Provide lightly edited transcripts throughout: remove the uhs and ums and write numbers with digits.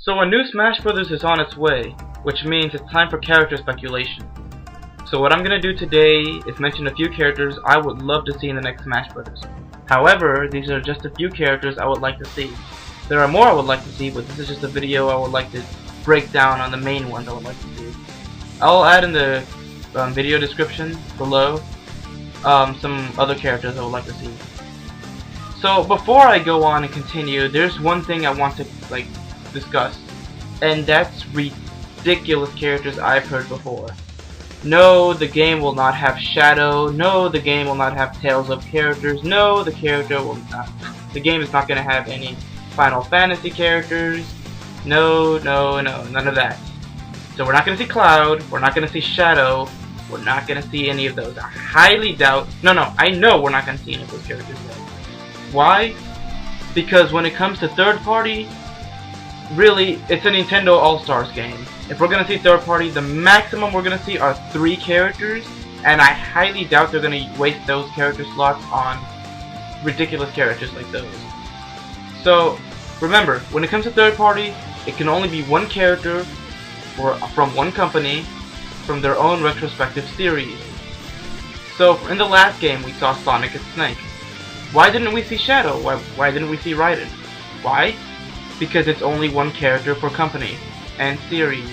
So a new Smash Bros. Is on its way, which means it's time for character speculation. So what I'm going to do today is mention a few characters I would love to see in the next Smash Bros. However, these are just a few characters I would like to see. There are more I would like to see, but this is just a video I would like to break down on the main ones I would like to see. I'll add in the video description below some other characters I would like to see. So before I go on and continue, there's one thing I want to discuss, and that's ridiculous characters I've heard before. No, the game will not have Shadow. No, the game will not have Tales of characters. No, the game is not going to have any Final Fantasy characters. No, none of that. So we're not going to see Cloud. We're not going to see Shadow. We're not going to see any of those. I highly doubt. I know we're not going to see any of those characters yet. Why? Because when it comes to third party, really, it's a Nintendo All-Stars game. If we're going to see third party, the maximum we're going to see are 3 characters, and I highly doubt they're going to waste those character slots on ridiculous characters like those. So, remember, when it comes to third party, it can only be one character from one company from their own retrospective series. So, in the last game, we saw Sonic and Snake. Why didn't we see Shadow? Why didn't we see Raiden? Why? Because it's only one character per company and series.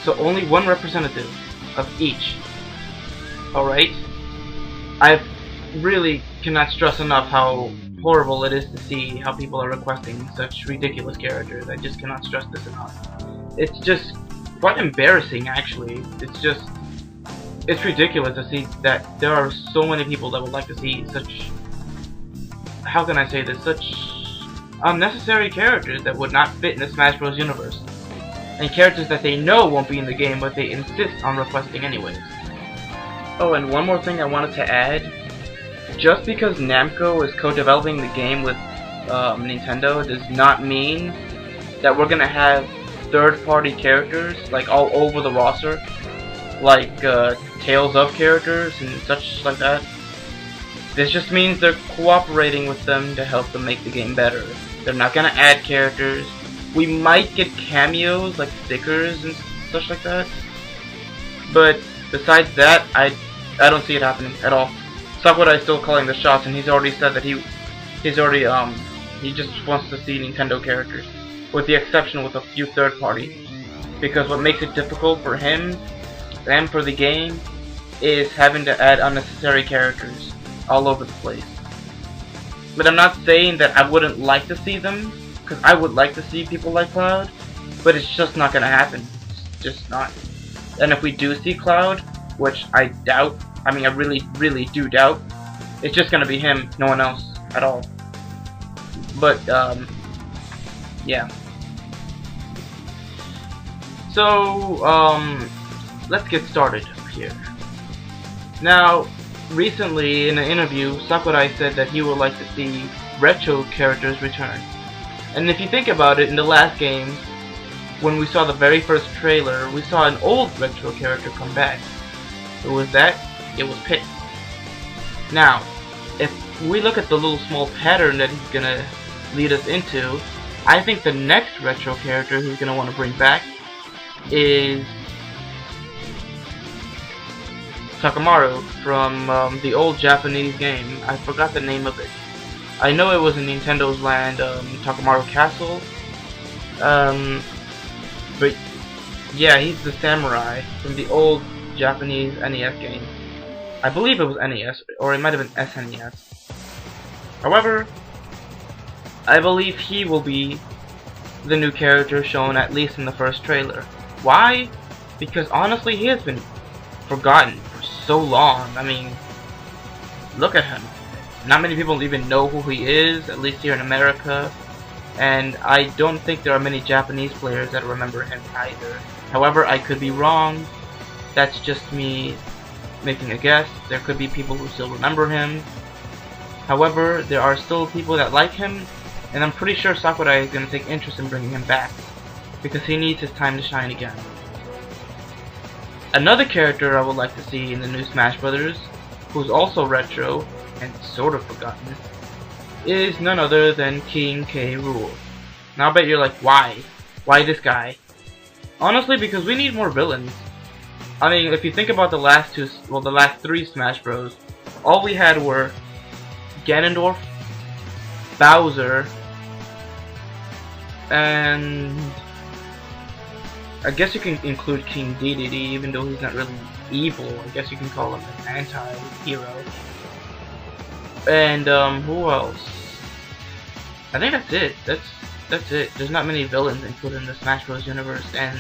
So only one representative of each. Alright? I really cannot stress enough how horrible it is to see how people are requesting such ridiculous characters. I just cannot stress this enough. It's just quite embarrassing, actually. It's ridiculous to see that there are so many people that would like to see such, how can I say this, such unnecessary characters that would not fit in the Smash Bros. Universe. And characters that they know won't be in the game, but they insist on requesting anyways. Oh, and one more thing I wanted to add. Just because Namco is co-developing the game with Nintendo does not mean that we're gonna have third-party characters like all over the roster, like Tales of characters and such like that. This just means they're cooperating with them to help them make the game better. They're not gonna add characters. We might get cameos like stickers and such like that, but besides that, I don't see it happening at all. Sakurai is still calling the shots, and he's already said that he just wants to see Nintendo characters, with the exception with a few third party, because what makes it difficult for him and for the game is having to add unnecessary characters all over the place. But I'm not saying that I wouldn't like to see them, because I would like to see people like Cloud, but it's just not gonna happen. It's just not. And if we do see Cloud, which I doubt, I really do doubt, it's just gonna be him, no one else at all. But, yeah. So, let's get started here. Now, recently in an interview, Sakurai said that he would like to see retro characters return. And if you think about it, in the last game, when we saw the very first trailer, we saw an old retro character come back. Who was that? It was Pit. Now, if we look at the little small pattern that he's gonna lead us into, I think the next retro character he's gonna want to bring back is Takamaru from the old Japanese game. I forgot the name of it. I know it was in Nintendo's land, Takamaru Castle. But yeah, he's the samurai from the old Japanese NES game. I believe it was NES, or it might have been SNES. However, I believe he will be the new character shown at least in the first trailer. Why? Because honestly, he has been forgotten for so long. I mean, look at him. Not many people even know who he is, at least here in America. And I don't think there are many Japanese players that remember him either. However, I could be wrong. That's just me making a guess. There could be people who still remember him. However, there are still people that like him, and I'm pretty sure Sakurai is going to take interest in bringing him back, because he needs his time to shine again. Another character I would like to see in the new Smash Bros., who's also retro, and sort of forgotten, is none other than King K. Rool. Now I bet you're like, why? Why this guy? Honestly, because we need more villains. I mean, if you think about the last three Smash Bros, all we had were Ganondorf, Bowser, and I guess you can include King Dedede, even though he's not really evil. I guess you can call him an anti-hero. And who else? I think that's it. That's it. There's not many villains included in the Smash Bros. Universe, and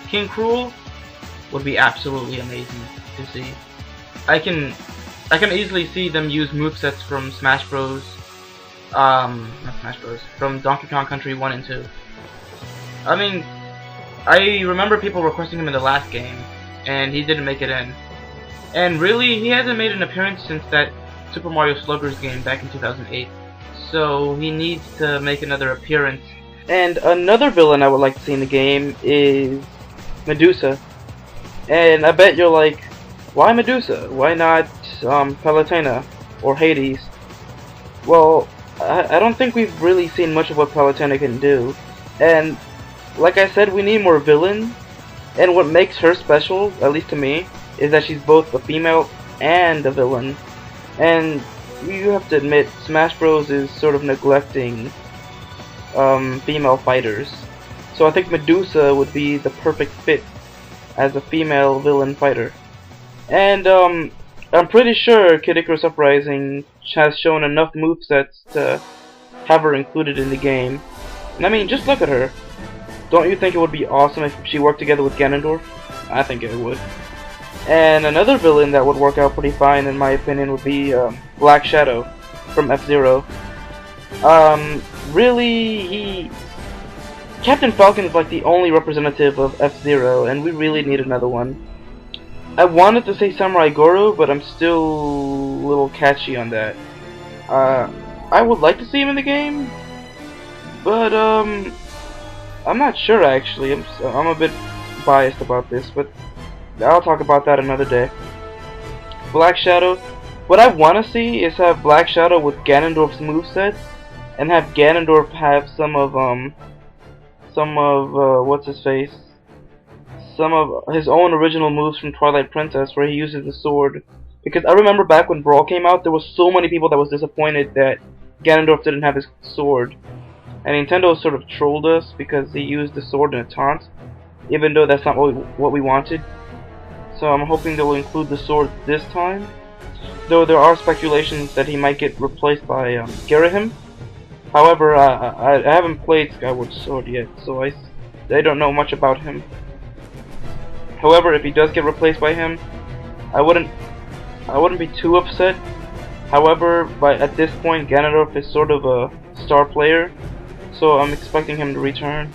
King Cruel would be absolutely amazing to see. I can easily see them use movesets from Smash Bros. Not Smash Bros. From Donkey Kong Country 1 and 2. I mean, I remember people requesting him in the last game, and he didn't make it in. And really, he hasn't made an appearance since that Super Mario Sluggers game back in 2008. So he needs to make another appearance. And another villain I would like to see in the game is Medusa. And I bet you're like, why Medusa? Why not Palutena or Hades? Well, I don't think we've really seen much of what Palutena can do. And like I said, we need more villains. And what makes her special, at least to me, is that she's both a female and a villain. And you have to admit, Smash Bros. Is sort of neglecting female fighters. So I think Medusa would be the perfect fit as a female villain fighter. And I'm pretty sure Kid Icarus Uprising has shown enough movesets to have her included in the game. And I mean, just look at her. Don't you think it would be awesome if she worked together with Ganondorf? I think it would. And another villain that would work out pretty fine, in my opinion, would be Black Shadow from F-Zero. Really, Captain Falcon is like the only representative of F-Zero, and we really need another one. I wanted to say Samurai Goroh, but I'm still a little catchy on that. I would like to see him in the game, but I'm not sure actually. I'm a bit biased about this, but I'll talk about that another day. Black Shadow. What I want to see is have Black Shadow with Ganondorf's moveset, and have Ganondorf have some of what's his face? Some of his own original moves from Twilight Princess, where he uses the sword. Because I remember back when Brawl came out, there was so many people that was disappointed that Ganondorf didn't have his sword. And Nintendo sort of trolled us because he used the sword in a taunt, even though that's not what we wanted. So I'm hoping they will include the sword this time. Though there are speculations that he might get replaced by Goroh. However, I haven't played Skyward Sword yet, so I don't know much about him. However, if he does get replaced by him, I wouldn't be too upset. However, at this point, Ganondorf is sort of a star player, so I'm expecting him to return.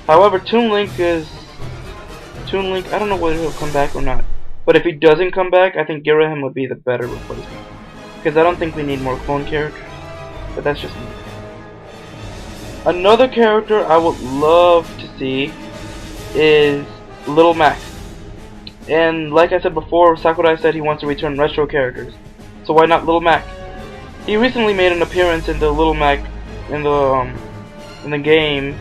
However, Toon Link, I don't know whether he'll come back or not. But if he doesn't come back, I think Goroh would be the better replacement. Because I don't think we need more clone characters. But that's just me. Another character I would love to see is Little Mac. And like I said before, Sakurai said he wants to return retro characters. So why not Little Mac? He recently made an appearance in the Little Mac in the game.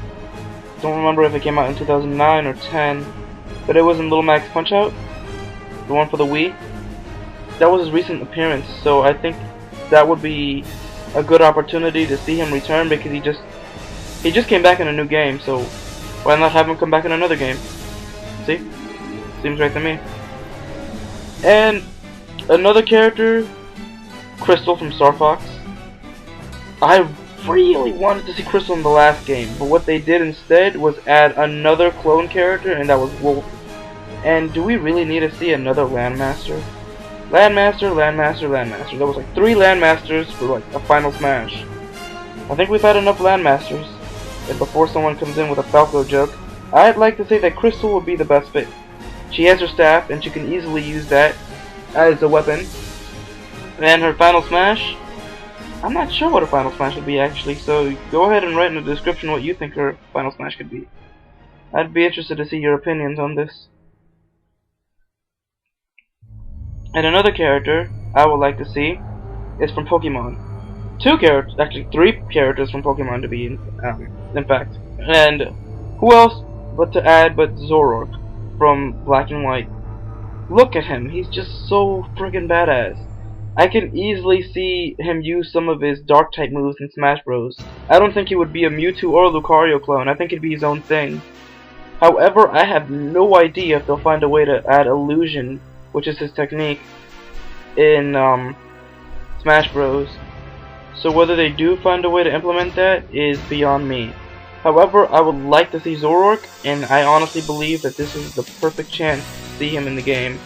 Don't remember if it came out in 2009 or 10, but it was in Little Mac's Punch-Out, the one for the Wii. That was his recent appearance, so I think that would be a good opportunity to see him return, because he just came back in a new game, so why not have him come back in another game? See? Seems right to me. And another character, Krystal from Star Fox. I really wanted to see Krystal in the last game, but what they did instead was add another clone character, and that was Wolf. And do we really need to see another Landmaster? Landmaster. There was like 3 Landmasters for like a Final Smash. I think we've had enough Landmasters. And before someone comes in with a Falco joke, I'd like to say that Krystal would be the best fit. She has her staff, and she can easily use that as a weapon. And her Final Smash, I'm not sure what her Final Smash would be actually, so go ahead and write in the description what you think her Final Smash could be. I'd be interested to see your opinions on this. And another character I would like to see is from Pokemon. 2 characters, actually 3 characters from Pokemon to be in fact. And Who else but Zoroark from Black and White? Look at him, he's just so friggin' badass. I can easily see him use some of his dark type moves in Smash Bros. I don't think he would be a Mewtwo or a Lucario clone, I think he'd be his own thing. However, I have no idea if they'll find a way to add illusion, which is his technique, in Smash Bros. So whether they do find a way to implement that is beyond me. However, I would like to see Zoroark, and I honestly believe that this is the perfect chance to see him in the game.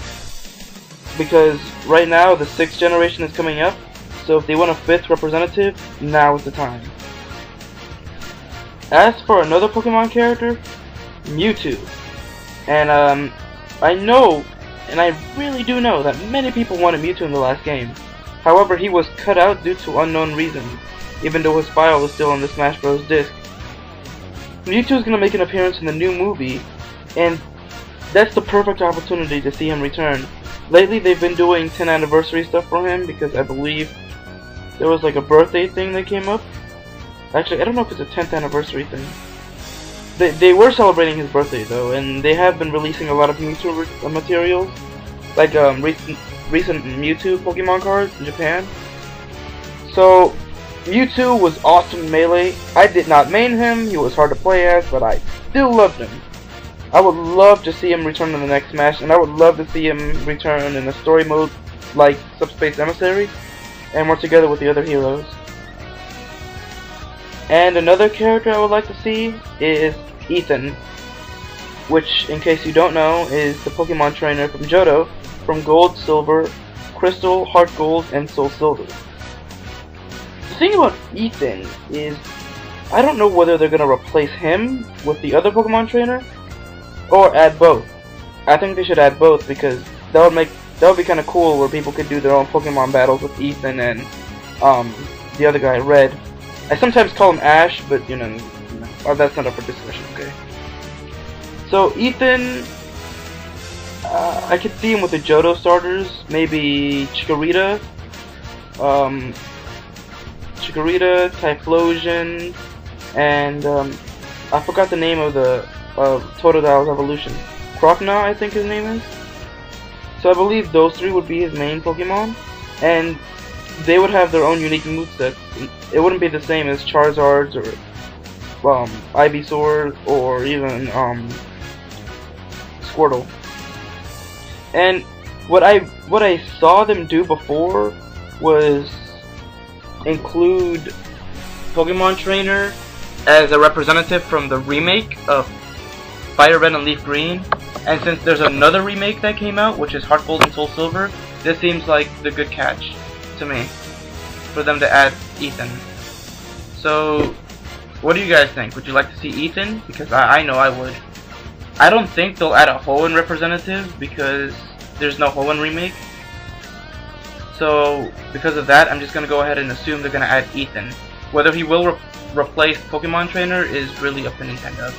Because right now, the 6th generation is coming up, so if they want a 5th representative, now is the time. As for another Pokemon character, Mewtwo. And I know, and I really do know, that many people wanted Mewtwo in the last game. However, he was cut out due to unknown reasons, even though his file is still on the Smash Bros. Disc. Mewtwo is going to make an appearance in the new movie, and that's the perfect opportunity to see him return. Lately, they've been doing 10th anniversary stuff for him, because I believe there was like a birthday thing that came up. Actually, I don't know if it's a 10th anniversary thing. They were celebrating his birthday though, and they have been releasing a lot of Mewtwo materials, like recent Mewtwo Pokemon cards in Japan. So Mewtwo was awesome in Melee. I did not main him, he was hard to play as, but I still loved him. I would love to see him return in the next Smash, and I would love to see him return in a story mode like Subspace Emissary, and work together with the other heroes. And another character I would like to see is Ethan, which, in case you don't know, is the Pokemon trainer from Johto, from Gold, Silver, Krystal, Heart Gold, and Soul Silver. The thing about Ethan is, I don't know whether they're going to replace him with the other Pokemon trainer, or add both. I think they should add both, because that would be kind of cool, where people could do their own Pokemon battles with Ethan and the other guy, Red. I sometimes call him Ash, but you know, that's not up for discussion, okay? So Ethan, I could see him with the Johto starters, maybe Chikorita, Typhlosion, and I forgot the name of the Totodile's evolution. Croconaw, I think his name is. So I believe those 3 would be his main Pokemon, and they would have their own unique movesets. It wouldn't be the same as Charizard's or Ivysaur or even Squirtle. And what I saw them do before was include Pokemon Trainer as a representative from the remake of Fire Red and Leaf Green. And since there's another remake that came out, which is Heart Gold and Soul Silver, this seems like the good catch to me for them to add Ethan. So, what do you guys think? Would you like to see Ethan? Because I know I would. I don't think they'll add a Hoenn representative because there's no Hoenn remake. So, because of that, I'm just going to go ahead and assume they're going to add Ethan. Whether he will replace Pokemon Trainer is really up to Nintendo.